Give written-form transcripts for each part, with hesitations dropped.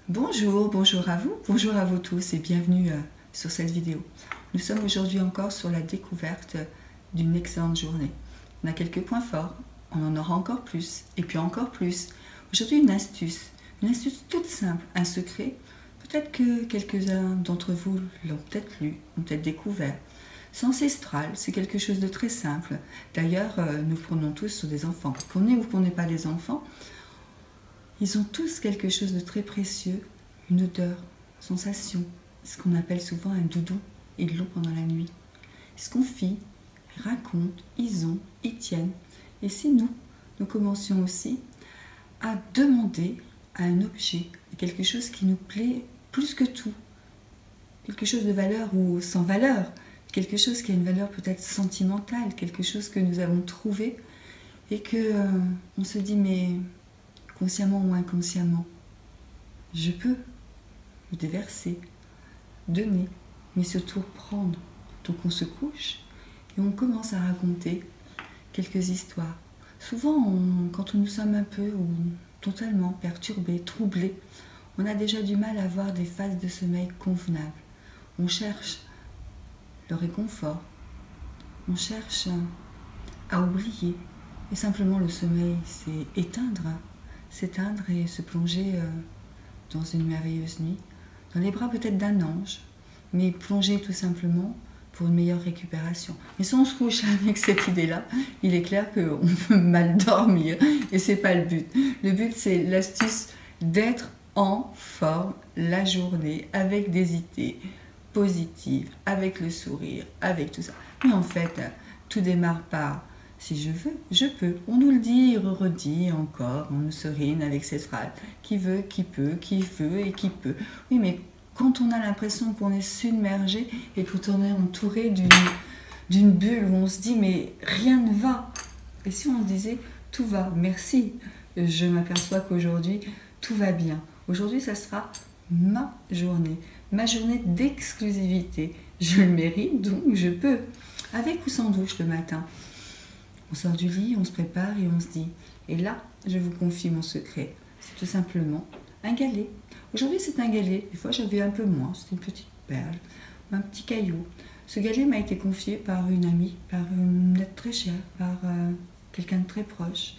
Bonjour à vous tous et bienvenue sur cette vidéo. Nous sommes aujourd'hui encore sur la découverte d'une excellente journée. On a quelques points forts, on en aura encore plus et puis encore plus. Aujourd'hui une astuce toute simple, un secret. Peut-être que quelques-uns d'entre vous l'ont peut-être lu, ont peut-être découvert. C'est ancestral, c'est quelque chose de très simple. D'ailleurs, nous prenons tous sur des enfants. Qu'on ait ou qu'on n'ait pas des enfants, ils ont tous quelque chose de très précieux, une odeur, une sensation, ce qu'on appelle souvent un doudou. Ils l'ont pendant la nuit. Ils se confient, ils racontent, ils tiennent. Et si nous commencions aussi à demander à un objet, à quelque chose qui nous plaît plus que tout, quelque chose de valeur ou sans valeur, quelque chose qui a une valeur peut-être sentimentale, quelque chose que nous avons trouvé et que on se dit mais consciemment ou inconsciemment, je peux me déverser, donner, mais surtout prendre. Donc on se couche et on commence à raconter quelques histoires. Souvent, quand nous sommes un peu ou totalement perturbés, troublés, on a déjà du mal à avoir des phases de sommeil convenables. On cherche le réconfort, on cherche à oublier. Et simplement le sommeil, c'est s'éteindre et se plonger dans une merveilleuse nuit, dans les bras peut-être d'un ange, mais plonger tout simplement pour une meilleure récupération. Mais si on se couche avec cette idée-là, il est clair qu'on peut mal dormir et c'est pas le but. Le but, c'est l'astuce d'être en forme la journée avec des idées positives, avec le sourire, avec tout ça. Mais en fait, tout démarre par si je veux, je peux. On nous le dit, redit encore, on nous serine avec cette phrase. Qui veut, qui peut, qui veut et qui peut. Oui, mais quand on a l'impression qu'on est submergé et qu'on est entouré d'une bulle où on se dit mais rien ne va. Et si on se disait tout va, merci, je m'aperçois qu'aujourd'hui tout va bien. Aujourd'hui, ça sera ma journée d'exclusivité. Je le mérite, donc je peux. Avec ou sans douche le matin. On sort du lit, on se prépare et on se dit. Et là, je vous confie mon secret. C'est tout simplement un galet. Aujourd'hui, c'est un galet. Des fois, j'avais un peu moins. C'était une petite perle, un petit caillou. Ce galet m'a été confié par une amie, par une être très chère, par quelqu'un de très proche.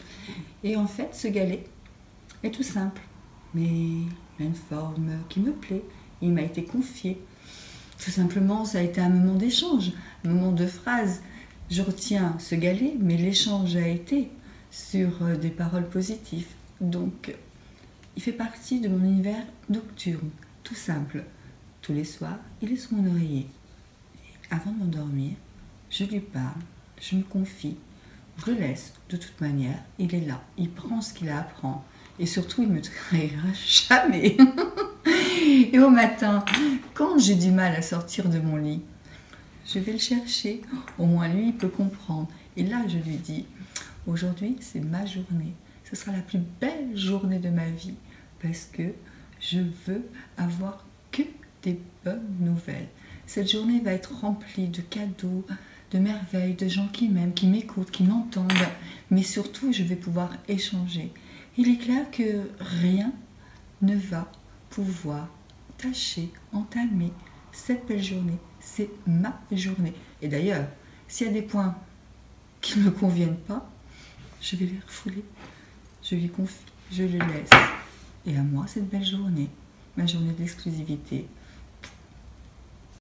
Et en fait, ce galet est tout simple, mais il a une forme qui me plaît. Il m'a été confié. Tout simplement, ça a été un moment d'échange, un moment de phrase. Je retiens ce galet, mais l'échange a été sur des paroles positives. Donc, il fait partie de mon univers nocturne, tout simple. Tous les soirs, il est sous mon oreiller. Et avant de m'endormir, je lui parle, je me confie, je le laisse. De toute manière, il est là, il prend ce qu'il a à prendre. Et surtout, il ne me trahira jamais. Et au matin, quand j'ai du mal à sortir de mon lit, je vais le chercher, au moins lui il peut comprendre. Et là je lui dis, aujourd'hui c'est ma journée, ce sera la plus belle journée de ma vie, parce que je veux avoir que des bonnes nouvelles. Cette journée va être remplie de cadeaux, de merveilles, de gens qui m'aiment, qui m'écoutent, qui m'entendent, mais surtout je vais pouvoir échanger. Il est clair que rien ne va pouvoir tâcher, entamer cette belle journée. C'est ma journée. Et d'ailleurs, s'il y a des points qui ne me conviennent pas, je vais les refouler. Je lui confie, je le laisse. Et à moi, cette belle journée, ma journée d'exclusivité,